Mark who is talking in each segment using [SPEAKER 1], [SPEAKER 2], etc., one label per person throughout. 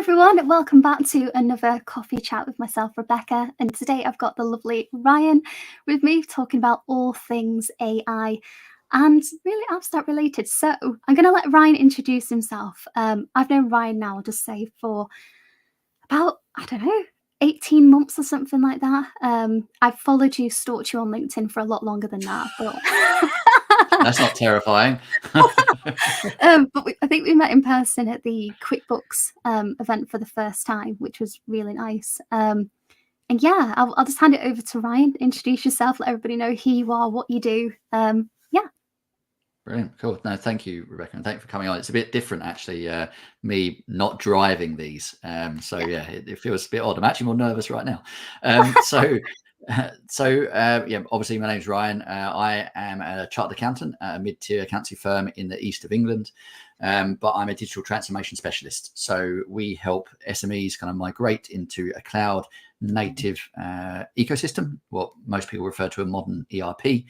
[SPEAKER 1] everyone, welcome back to another coffee chat with myself, Rebecca, and today I've got the lovely Ryan with me talking about all things AI and really abstract related. So I'm going to let Ryan introduce himself. I've known Ryan now, I'll just say, for about, 18 months or something like that. I've followed you, stalked you on LinkedIn for a lot longer than that, but
[SPEAKER 2] That's not terrifying.
[SPEAKER 1] I think we met in person at the QuickBooks event for the first time, which was really nice. And yeah, I'll just hand it over to Ryan. Introduce yourself, let everybody know who you are, what you do. Yeah.
[SPEAKER 2] Brilliant. Cool. No, thank you, Rebecca, and thank you for coming on. It's a bit different, actually, me not driving these. It feels a bit odd. I'm actually more nervous right now. Obviously my name's Ryan. I am a chartered accountant at a mid-tier accountancy firm in the east of England, but I'm a digital transformation specialist. So we help SMEs kind of migrate into a cloud native ecosystem, what most people refer to a modern ERP.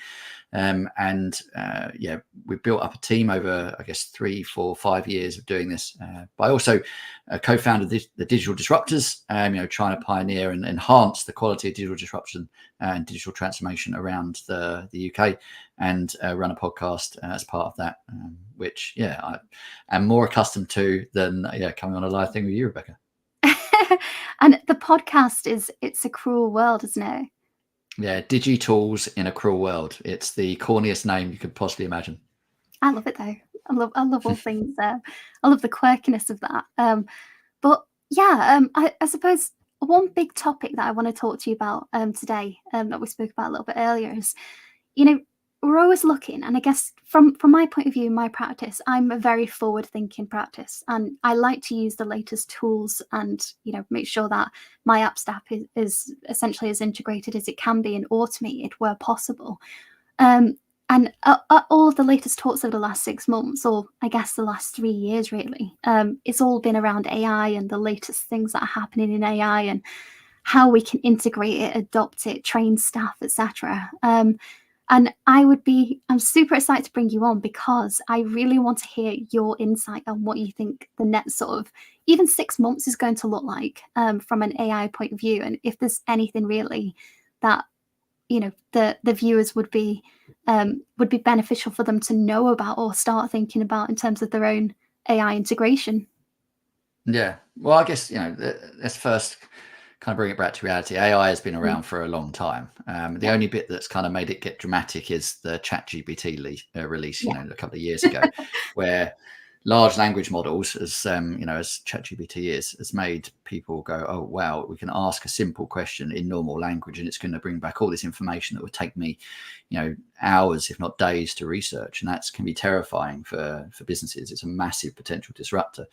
[SPEAKER 2] We've built up a team over, I guess, 3, 4, 5 years of doing this. But I also co-founded the Digital Disruptors, trying to pioneer and enhance the quality of digital disruption and digital transformation around the UK, and run a podcast as part of that, which I am more accustomed to than coming on a live thing with you, Rebecca.
[SPEAKER 1] And the podcast it's a cruel world, isn't it?
[SPEAKER 2] Yeah, Digitools in a Cruel World. It's the corniest name you could possibly imagine.
[SPEAKER 1] I love it though. I love all things. I love the quirkiness of that. I suppose one big topic that I want to talk to you about today, that we spoke about a little bit earlier, is we're always looking, and I guess from my point of view, my practice, I'm a very forward-thinking practice, and I like to use the latest tools and make sure that my app stack is essentially as integrated as it can be and automated where possible. And all of the latest talks over the last 6 months, or I guess the last 3 years really, it's all been around AI and the latest things that are happening in AI and how we can integrate it, adopt it, train staff, etc. And I'm super excited to bring you on because I really want to hear your insight on what you think the next sort of even 6 months is going to look like from an AI point of view, and if there's anything really that the viewers would be beneficial for them to know about or start thinking about in terms of their own AI integration.
[SPEAKER 2] Yeah, well, I guess let's first kind of bring it back to reality. AI has been around for a long time. The only bit that's kind of made it get dramatic is the ChatGPT release, a couple of years ago, where large language models, as ChatGPT has made people go, oh wow, we can ask a simple question in normal language, and it's going to bring back all this information that would take me, hours, if not days, to research, and that can be terrifying for businesses. It's a massive potential disruptor.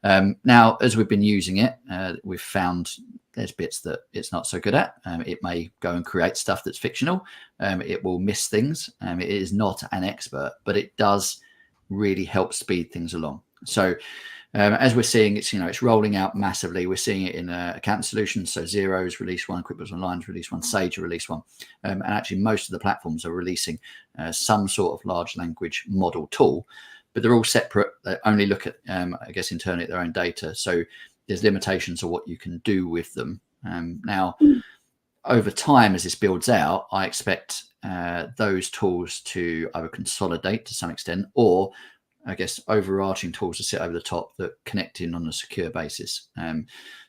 [SPEAKER 2] Now, as we've been using it, we've found there's bits that it's not so good at. It may go and create stuff that's fictional. It will miss things. It is not an expert, but it does really help speed things along. So as we're seeing, it's rolling out massively. We're seeing it in account solutions. So Xero's released one, QuickBooks Online's released one, Sage released one, and actually most of the platforms are releasing some sort of large language model tool, but they're all separate. They only look at, I guess, internally at their own data. So there's limitations of what you can do with them. Now, over time, as this builds out, I expect those tools to either consolidate to some extent, or I guess overarching tools to sit over the top that connect in on a secure basis.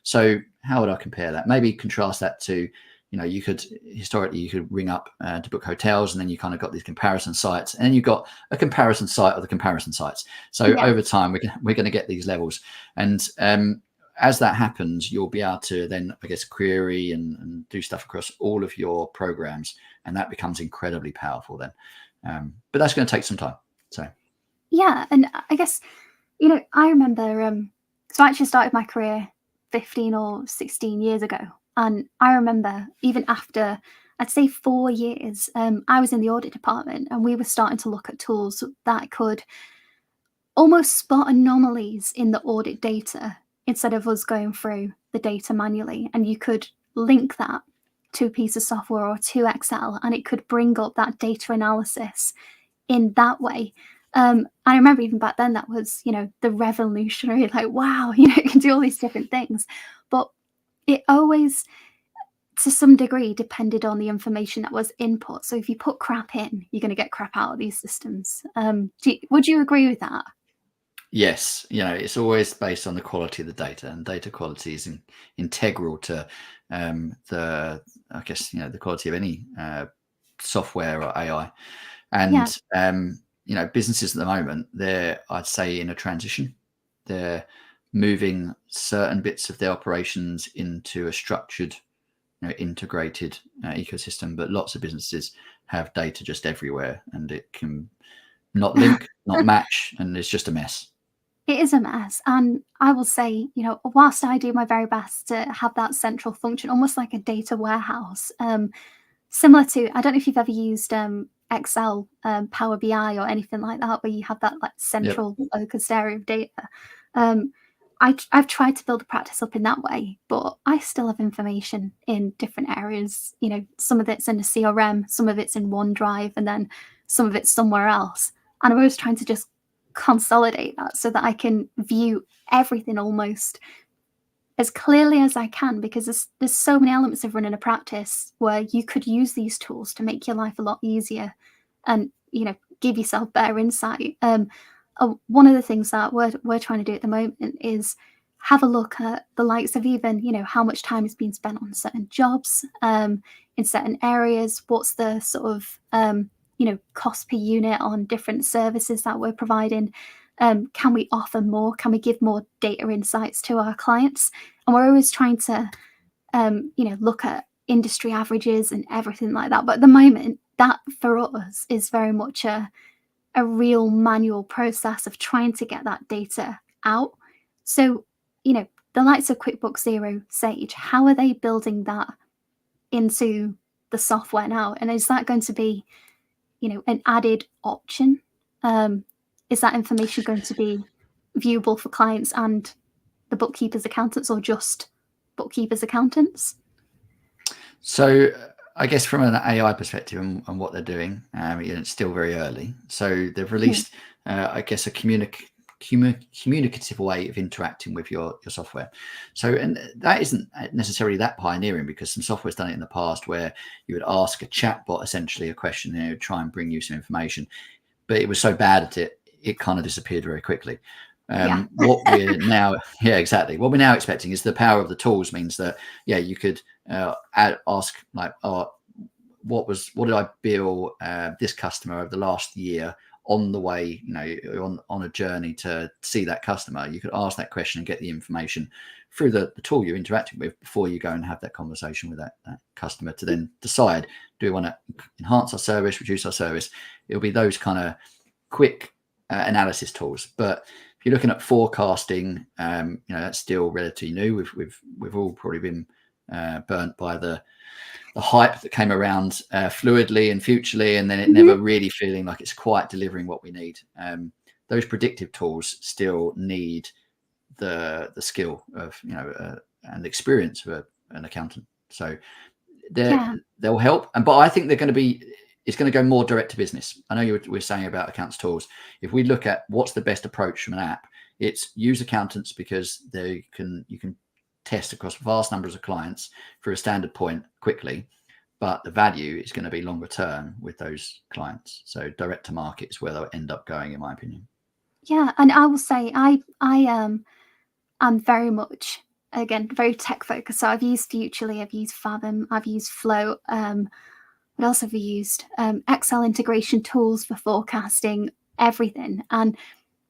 [SPEAKER 2] So how would I compare that? Maybe contrast that to, you could ring up to book hotels, and then you kind of got these comparison sites, and then you've got a comparison site of the comparison sites. So over time, we're going to get these levels. And as that happens, you'll be able to then, I guess, query and do stuff across all of your programs, and that becomes incredibly powerful then. But that's going to take some time. So
[SPEAKER 1] yeah, and I guess I remember. So I actually started my career 15 or 16 years ago, and I remember even after I'd say 4 years, I was in the audit department, and we were starting to look at tools that could almost spot anomalies in the audit data instead of us going through the data manually, and you could link that to a piece of software or to Excel, and it could bring up that data analysis in that way. I remember even back then that was, the revolutionary, like, wow, it can do all these different things. But it always, to some degree, depended on the information that was input. So if you put crap in, you're going to get crap out of these systems. Would you agree with that?
[SPEAKER 2] Yes, it's always based on the quality of the data, and data quality is integral to the, I guess, the quality of any software or AI.
[SPEAKER 1] Yeah.
[SPEAKER 2] And businesses at the moment, they're, I'd say, in a transition. They're moving certain bits of their operations into a structured, integrated ecosystem, but lots of businesses have data just everywhere, and it can not link, not match, and it's just a mess.
[SPEAKER 1] It is a mess. And I will say, whilst I do my very best to have that central function, almost like a data warehouse, similar to, I don't know if you've ever used Excel, Power BI, or anything like that, where you have that like
[SPEAKER 2] Yep.
[SPEAKER 1] central focused area of data. Um, I've tried to build a practice up in that way, but I still have information in different areas. Some of it's in a CRM, some of it's in OneDrive, and then some of it's somewhere else. And I'm always trying to just consolidate that so that I can view everything almost as clearly as I can, because there's so many elements of running a practice where you could use these tools to make your life a lot easier and give yourself better insight. One of the things that we're trying to do at the moment is have a look at the likes of even how much time is being spent on certain jobs, in certain areas, what's the sort of cost per unit on different services that we're providing. Can we offer more? Can we give more data insights to our clients? And we're always trying to look at industry averages and everything like that. But at the moment, that for us is very much a real manual process of trying to get that data out. So, the likes of QuickBooks Zero, Sage, how are they building that into the software now? And is that going to be, an added option? Is that information going to be viewable for clients and the bookkeepers, accountants, or just bookkeepers, accountants?
[SPEAKER 2] So I guess from an AI perspective and what they're doing, it's still very early. So they've released, I guess, a communicative way of interacting with your software. So, and that isn't necessarily that pioneering, because some software's done it in the past where you would ask a chatbot essentially a question and it would try and bring you some information, but it was so bad at it, it kind of disappeared very quickly.
[SPEAKER 1] Yeah.
[SPEAKER 2] What we're now, yeah, exactly. What we're now expecting is the power of the tools means that, you could ask like, what did I bill this customer over the last year on the way, on a journey to see that customer. You could ask that question and get the information through the tool you're interacting with before you go and have that conversation with that customer to then decide, do we want to enhance our service, reduce our service? It'll be those kind of quick analysis tools. But if you're looking at forecasting, that's still relatively new. We've all probably been burnt by the hype that came around fluidly and futurely, and then it never really feeling like it's quite delivering what we need. Those predictive tools still need the skill of and the experience of an accountant. So they'll help, but I think they're going to be. It's going to go more direct to business. I know you were saying about accounts tools. If we look at what's the best approach from an app, it's use accountants, because you can test across vast numbers of clients through a standard point quickly, but the value is going to be longer term with those clients. So direct to market is where they'll end up going, in my opinion.
[SPEAKER 1] Yeah, and I will say I am very much, again, very tech focused. So I've used Futurely, I've used Fathom, I've used Flow. What else have we used? Excel integration tools for forecasting, everything. And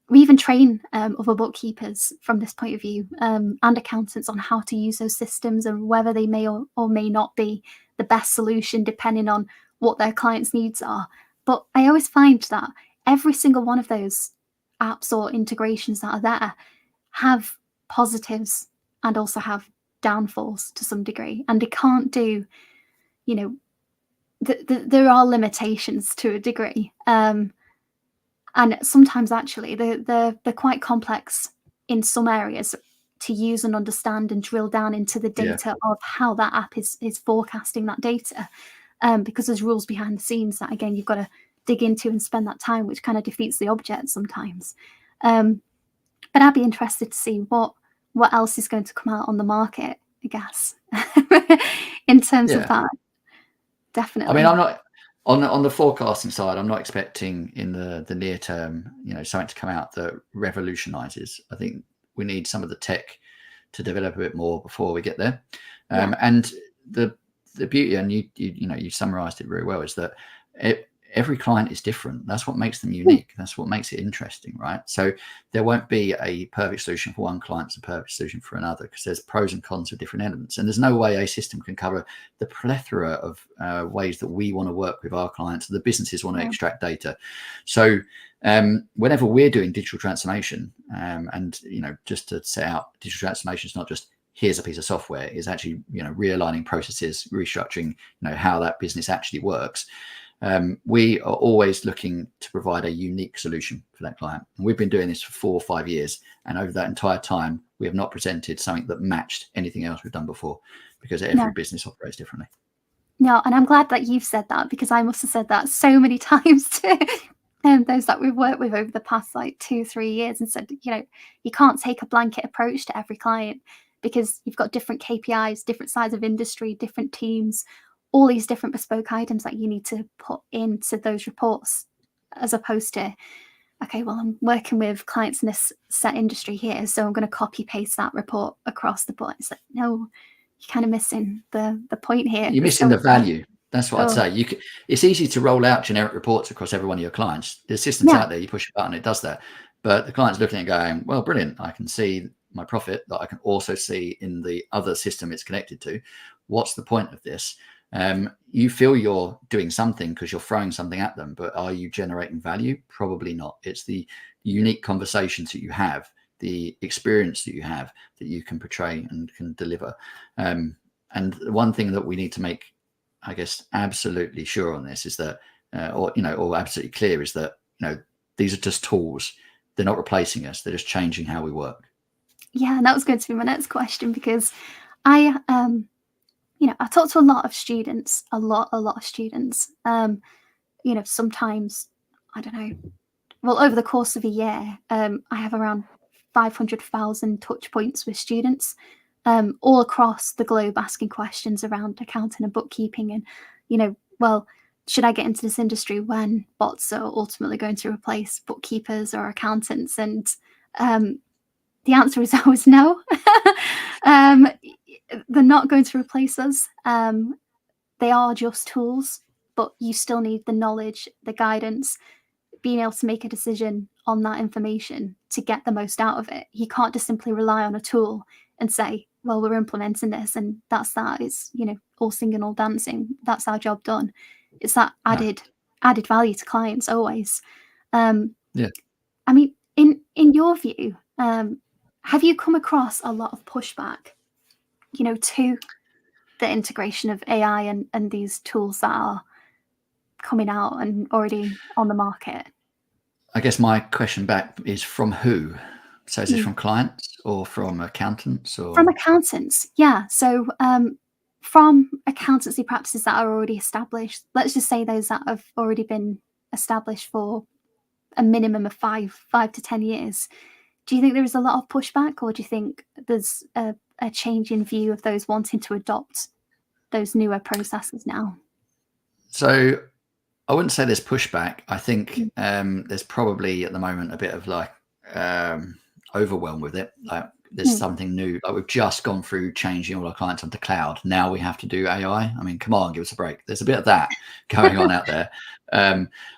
[SPEAKER 1] we even train other bookkeepers from this point of view, and accountants, on how to use those systems and whether they may or may not be the best solution depending on what their clients' needs are. But I always find that every single one of those apps or integrations that are there have positives and also have downfalls to some degree. And they can't do, there are limitations to a degree. And sometimes actually they're quite complex in some areas to use and understand and drill down into the data of how that app is forecasting that data, because there's rules behind the scenes that, again, you've got to dig into and spend that time, which kind of defeats the object sometimes. But I'd be interested to see what else is going to come out on the market, I guess, in terms of
[SPEAKER 2] Yeah.
[SPEAKER 1] that.
[SPEAKER 2] I
[SPEAKER 1] Definitely.
[SPEAKER 2] mean, I'm not on the forecasting side. I'm not expecting in the near term, something to come out that revolutionizes. I think we need some of the tech to develop a bit more before we get there.
[SPEAKER 1] Yeah.
[SPEAKER 2] And the beauty, and you summarized it very well, is that every client is different. That's what makes them unique. That's what makes it interesting, right? So there won't be a perfect solution for one client, a perfect solution for another, because there's pros and cons of different elements. And there's no way a system can cover the plethora of ways that we want to work with our clients, the businesses want to extract data. So whenever we're doing digital transformation, and just to set out, digital transformation is not just here's a piece of software, it's actually realigning processes, restructuring how that business actually works. We are always looking to provide a unique solution for that client. And we've been doing this for 4 or 5 years, and over that entire time we have not presented something that matched anything else we've done before, because every business operates differently.
[SPEAKER 1] No, and I'm glad that you've said that, because I must have said that so many times to those that we've worked with over the past 2-3 years, and said, you can't take a blanket approach to every client, because you've got different KPIs, different size of industry, different teams, all these different bespoke items that you need to put into those reports, as opposed to, okay, well, I'm working with clients in this set industry here, so I'm going to copy paste that report across the board. It's like, no, you're kind of missing the point here.
[SPEAKER 2] You're missing the value. That's what I'd say. It's easy to roll out generic reports across every one of your clients. There's systems out there, you push a button, it does that. But the client's looking at going, well, brilliant, I can see my profit that I can also see in the other system it's connected to. What's the point of this? You feel you're doing something because you're throwing something at them, but are you generating value? Probably not. It's the unique conversations that you have, the experience that you have, that you can portray and can deliver. And one thing that we need to make, I guess, absolutely sure on this is that, or absolutely clear, is that these are just tools. They're not replacing us. They're just changing how we work.
[SPEAKER 1] Yeah, and that was going to be my next question, because I talk to a lot of students, a lot of students. Sometimes, I don't know, well, over the course of a year, I have around 500,000 touch points with students, all across the globe, asking questions around accounting and bookkeeping. And, well, should I get into this industry when bots are ultimately going to replace bookkeepers or accountants? And the answer is always no. They're not going to replace us. They are just tools, but you still need the knowledge, the guidance, being able to make a decision on that information to get the most out of it. You can't just simply rely on a tool and say, well, we're implementing this and that's that. It's, all singing, all dancing. That's our job done. It's that added value to clients always. I mean, in your view, have you come across a lot of pushback, to the integration of AI and these tools that are coming out and already on the market?
[SPEAKER 2] I guess my question back is, from who? So is this from clients or from accountants? Or
[SPEAKER 1] from accountants? Yeah. So from accountancy practices that are already established, let's just say those that have already been established for a minimum of 5 to 10 years. Do you think there is a lot of pushback, or do you think there's a change in view of those wanting to adopt those newer processes now?
[SPEAKER 2] So I wouldn't say there's pushback. I think there's probably at the moment a bit of overwhelm with it. Like there's something new. Like we've just gone through changing all our clients onto cloud. Now we have to do AI. I mean, come on, give us a break. There's a bit of that going on out there.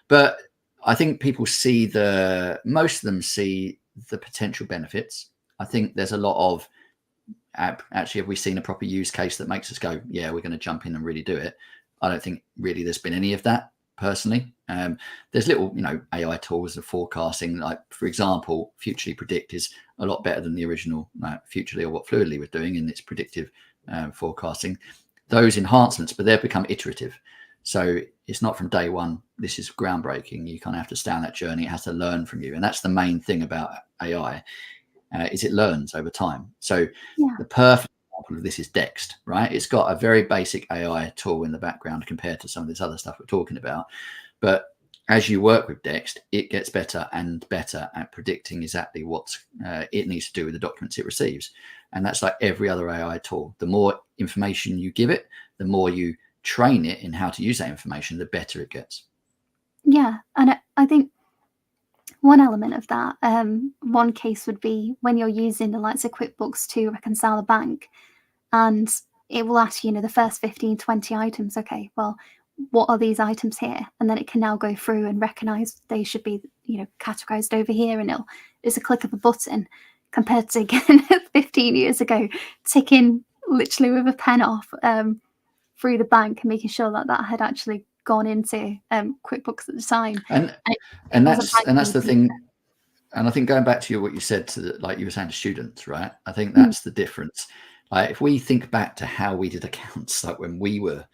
[SPEAKER 2] But I think people most of them see the potential benefits. I think there's a lot of, actually, have we seen a proper use case that makes us go, yeah, we're going to jump in and really do it? I don't think really there's been any of that personally. There's little, AI tools of forecasting, like, for example, Futurely Predict is a lot better than the original Futurely, or what Fluidly was doing in its predictive forecasting. Those enhancements, but they've become iterative. So it's not from day one, this is groundbreaking. You kind of have to stay on that journey. It has to learn from you. And that's the main thing about AI, is it learns over time. So the perfect example of this is Dext, right? It's got a very basic AI tool in the background compared to some of this other stuff we're talking about. But as you work with Dext, it gets better and better at predicting exactly what it needs to do with the documents it receives. And that's like every other AI tool. The more information you give it, the more you train it in how to use that information, the better it gets.
[SPEAKER 1] Yeah, and I think one element of that, one case would be when you're using the likes of QuickBooks to reconcile a bank, and it will ask you, the first 15, 20 items. Okay, well, what are these items here? And then it can now go through and recognize they should be, categorized over here, and it's a click of a button, compared to again 15 years ago, ticking literally with a pen off through the bank and making sure that had actually gone into QuickBooks at the time.
[SPEAKER 2] And
[SPEAKER 1] It wasn't
[SPEAKER 2] that's the
[SPEAKER 1] banking.
[SPEAKER 2] thing. And I think going back to what you said like you were saying to students, right? I think that's the difference. Like if we think back to how we did accounts, like when we were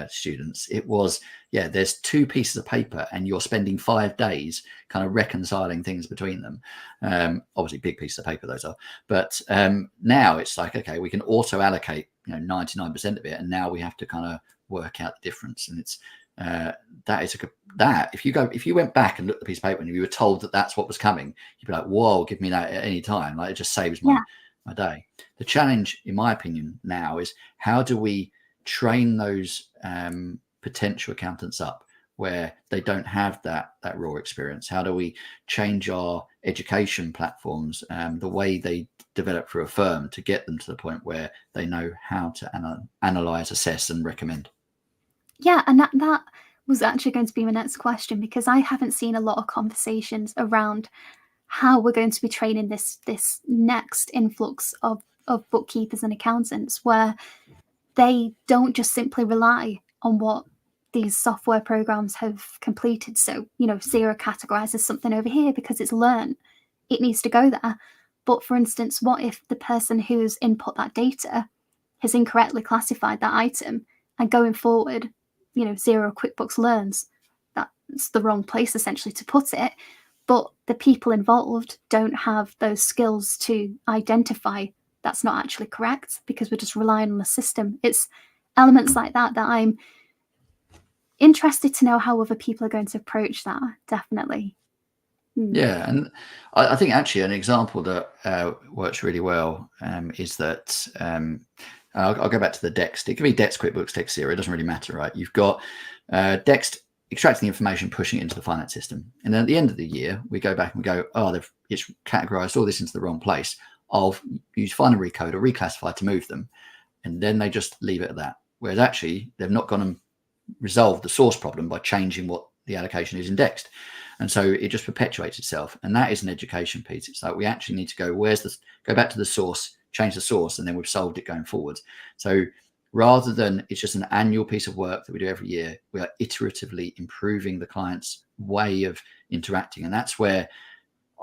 [SPEAKER 2] students, it was, there's two pieces of paper and you're spending 5 days kind of reconciling things between them. Obviously big pieces of paper those are, but now it's like, okay, we can auto allocate 99% of it, and now we have to kind of work out the difference. And it's if you went back and looked at the piece of paper and you were told that that's what was coming, you'd be like, whoa, give me that at any time. Like it just saves my day. The challenge, in my opinion, now is how do we train those potential accountants up where they don't have that raw experience? How do we change our education platforms, the way they develop for a firm, to get them to the point where they know how to analyze, assess, and recommend?
[SPEAKER 1] Yeah, and that was actually going to be my next question, because I haven't seen a lot of conversations around how we're going to be training this next influx of bookkeepers and accountants, where they don't just simply rely on what these software programs have completed. So, Xero categorizes something over here because it's learned. It needs to go there. But for instance, what if the person who's input that data has incorrectly classified that item, and going forward, Xero QuickBooks learns that's the wrong place essentially to put it, but the people involved don't have those skills to identify that's not actually correct, because we're just relying on the system. It's elements like that I'm interested to know how other people are going to approach that, definitely.
[SPEAKER 2] Yeah, and I think actually an example that works really well is that I'll go back to the Dext. It can be Dext, QuickBooks, Dext Xero. It doesn't really matter, right? You've got Dext extracting the information, pushing it into the finance system, and then at the end of the year, we go back and we go, oh, it's categorized all this into the wrong place. I'll use find and recode or reclassify to move them, and then they just leave it at that. Whereas actually, they've not gone and resolved the source problem by changing what the allocation is indexed. And so it just perpetuates itself. And that is an education piece. It's like we actually need to go back to the source, change the source, and then we've solved it going forward. So rather than it's just an annual piece of work that we do every year, we are iteratively improving the client's way of interacting. And that's where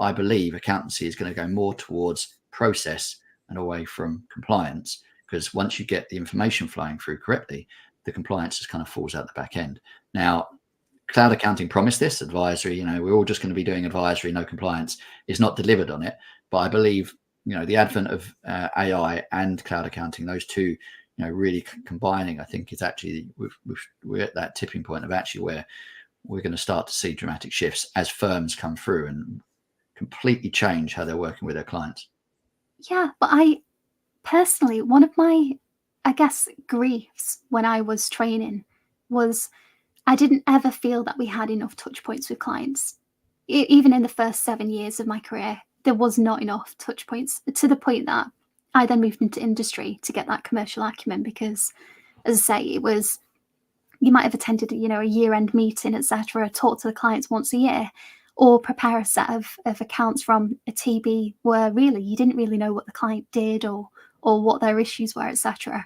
[SPEAKER 2] I believe accountancy is going to go more towards process and away from compliance. Because once you get the information flowing through correctly, the compliance just kind of falls out the back end. Now, cloud accounting promised this advisory, we're all just going to be doing advisory, no compliance. It's not delivered on it. But I believe, the advent of AI and cloud accounting, those two, really combining, I think is actually, we're at that tipping point of actually where we're going to start to see dramatic shifts as firms come through and completely change how they're working with their clients.
[SPEAKER 1] Yeah, but I personally, one of my, I guess, griefs when I was training was I didn't ever feel that we had enough touch points with clients. Even in the first 7 years of my career, there was not enough touch points, to the point that I then moved into industry to get that commercial acumen. Because, as I say, it was, you might have attended, a year-end meeting, etc., talk to the clients once a year, or prepare a set of accounts from a TB where really you didn't really know what the client did or what their issues were, etc.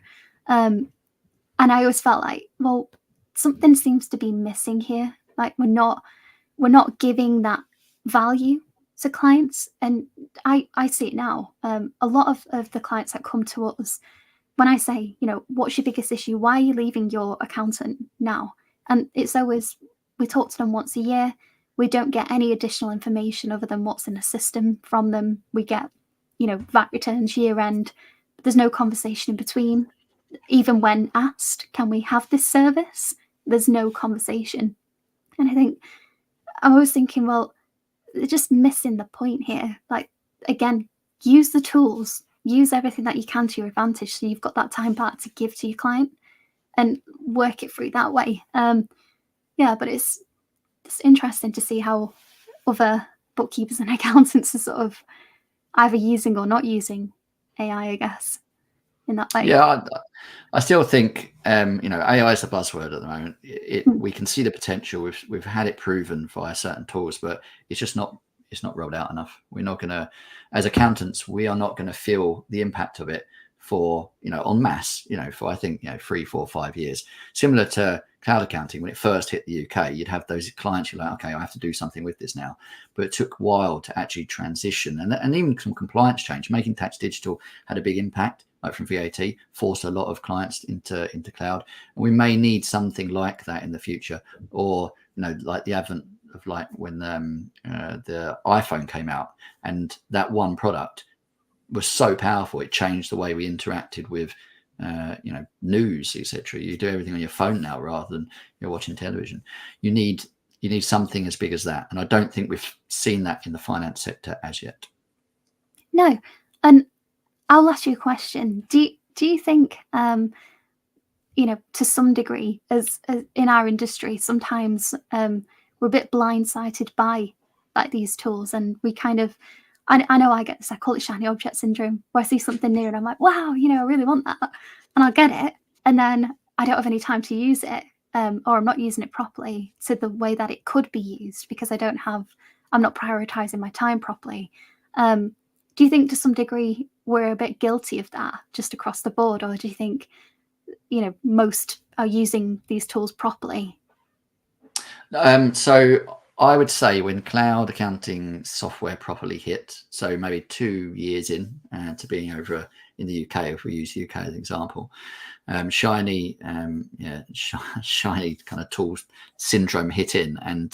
[SPEAKER 1] And I always felt like, well, something seems to be missing here. Like we're not giving that value to clients. And I see it now. A lot of the clients that come to us, when I say, what's your biggest issue? Why are you leaving your accountant now? And it's always, we talk to them once a year. We don't get any additional information other than what's in the system from them. We get, VAT returns year end. There's no conversation in between. Even when asked, can we have this service? There's no conversation. And I think I'm always thinking, well, they're just missing the point here. Like, again, use the tools, use everything that you can to your advantage, so you've got that time back to give to your client and work it through that way. Yeah, but it's interesting to see how other bookkeepers and accountants are sort of either using or not using AI, I guess, in that way.
[SPEAKER 2] Yeah, I still think AI is a buzzword at the moment.
[SPEAKER 1] Mm.
[SPEAKER 2] We can see the potential. We've had it proven via certain tools, but it's not rolled out enough. We're not going to, as accountants, we are not going to feel the impact of it for en masse. For I think 3, 4, 5 years. Similar to cloud accounting, when it first hit the UK, you'd have those clients. You're like, okay, I have to do something with this now. But it took a while to actually transition, and even some compliance change. Making tax digital had a big impact. Like from VAT, forced a lot of clients into cloud, and we may need something like that in the future, or like the advent of like when the iPhone came out, and that one product was so powerful, it changed the way we interacted with news, etc. You do everything on your phone now rather than you're watching television. You need something as big as that, and I don't think we've seen that in the finance sector as yet.
[SPEAKER 1] No, and I'll ask you a question. Do you think, to some degree, as in our industry, sometimes we're a bit blindsided by like these tools, and we kind of, I know I get this, I call it shiny object syndrome, where I see something new and I'm like, wow, I really want that, and I'll get it, and then I don't have any time to use it, or I'm not using it properly to the way that it could be used because I'm not prioritizing my time properly. Do you think to some degree we're a bit guilty of that just across the board, or do you think most are using these tools properly?
[SPEAKER 2] So I would say when cloud accounting software properly hit, so maybe 2 years in to being over in the UK, if we use UK as an example, shiny kind of tools syndrome hit in, and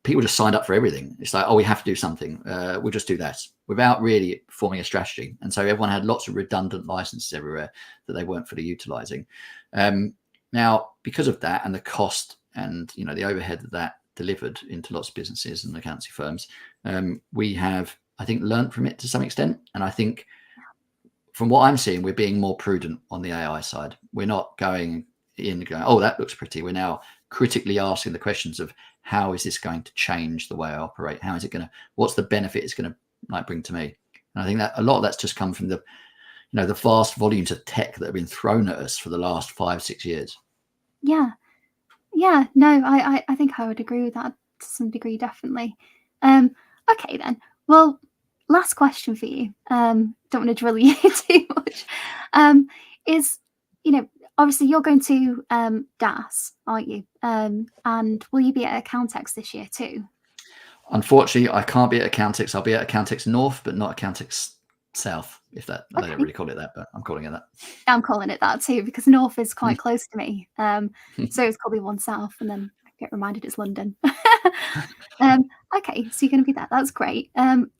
[SPEAKER 2] people just signed up for everything. It's like, oh, we have to do something. We'll just do that without really forming a strategy. And so everyone had lots of redundant licenses everywhere that they weren't fully utilizing. Now, because of that and the cost and the overhead that delivered into lots of businesses and accountancy firms, we have, I think, learned from it to some extent. And I think from what I'm seeing, we're being more prudent on the AI side. We're not going in going, oh, that looks pretty. We're now critically asking the questions of how is this going to change the way I operate? How is it going to, what's the benefit it's going to bring to me? And I think that a lot of that's just come from the vast volumes of tech that have been thrown at us for the last 5, 6 years.
[SPEAKER 1] Yeah. No, I think I would agree with that to some degree, definitely. Okay then. Well, last question for you. Don't want to drill you too much. Is obviously you're going to DAS, aren't you? And will you be at Accountex this year too?
[SPEAKER 2] Unfortunately, I can't be at Accountex. I'll be at Accountex North, but not Accountex South. If that, they don't really call it that, but I'm calling it that.
[SPEAKER 1] I'm calling it that too because North is quite close to me. So it's probably one South, and then I get reminded it's London. Okay, so you're going to be there. That's great.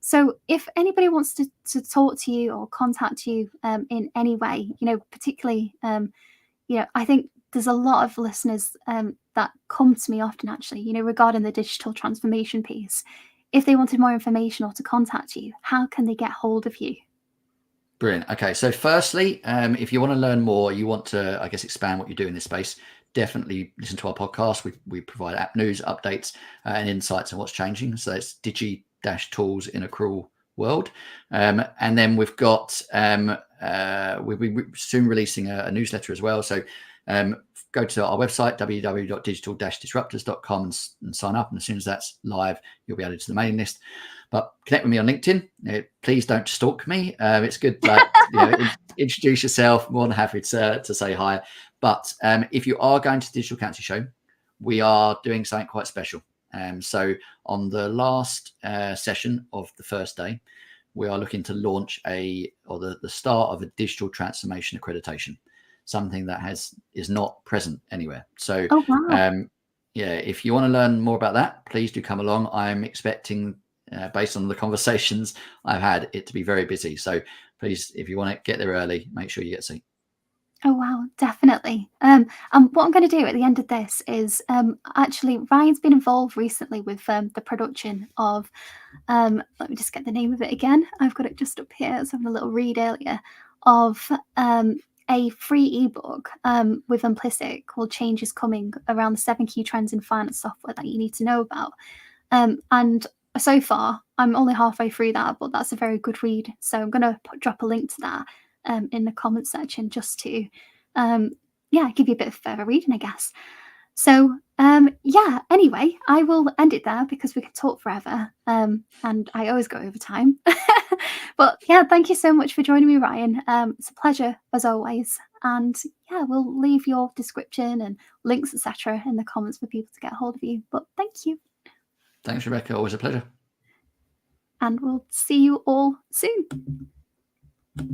[SPEAKER 1] So if anybody wants to talk to you or contact you in any way, particularly, I think there's a lot of listeners that come to me often, actually, regarding the digital transformation piece. If they wanted more information or to contact you, how can they get hold of you?
[SPEAKER 2] Brilliant. Okay, so firstly, if you want to learn more, you want to, I guess, expand what you do in this space, definitely listen to our podcast. We provide app news, updates, and insights on what's changing. So it's Digi-Tools in a Cruel World. And then we've got, we'll be soon releasing a newsletter as well. So go to our website, www.digital-disruptors.com, and sign up. And as soon as that's live, you'll be added to the mailing list. But connect with me on LinkedIn. Please don't stalk me. It's good, like, introduce yourself. More than happy to say hi. But if you are going to the Digital Accountancy Show, we are doing something quite special. So on the last session of the first day, we are looking to launch the start of a digital transformation accreditation, something that is not present anywhere. So,
[SPEAKER 1] Oh, wow.
[SPEAKER 2] if you want to learn more about that, please do come along. I'm expecting, based on the conversations I've had, it to be very busy. So please, if you want to get there early, make sure you get a seat.
[SPEAKER 1] Oh wow, definitely. And what I'm going to do at the end of this is actually Ryan's been involved recently with the production of let me just get the name of it again. I've got it just up here. I was having a little read earlier of a free ebook with Implicit called "Change is Coming" around the 7 key trends in finance software that you need to know about. And so far, I'm only halfway through that, but that's a very good read. So I'm going to drop a link to that in the comments section just to, yeah, give you a bit of further reading, I guess. So yeah, anyway, I will end it there because we could talk forever. And I always go over time. But yeah, thank you so much for joining me, Ryan. It's a pleasure as always. And yeah, we'll leave your description and links, etc., in the comments for people to get a hold of you. But thank you.
[SPEAKER 2] Thanks, Rebecca. Always a pleasure.
[SPEAKER 1] And we'll see you all soon.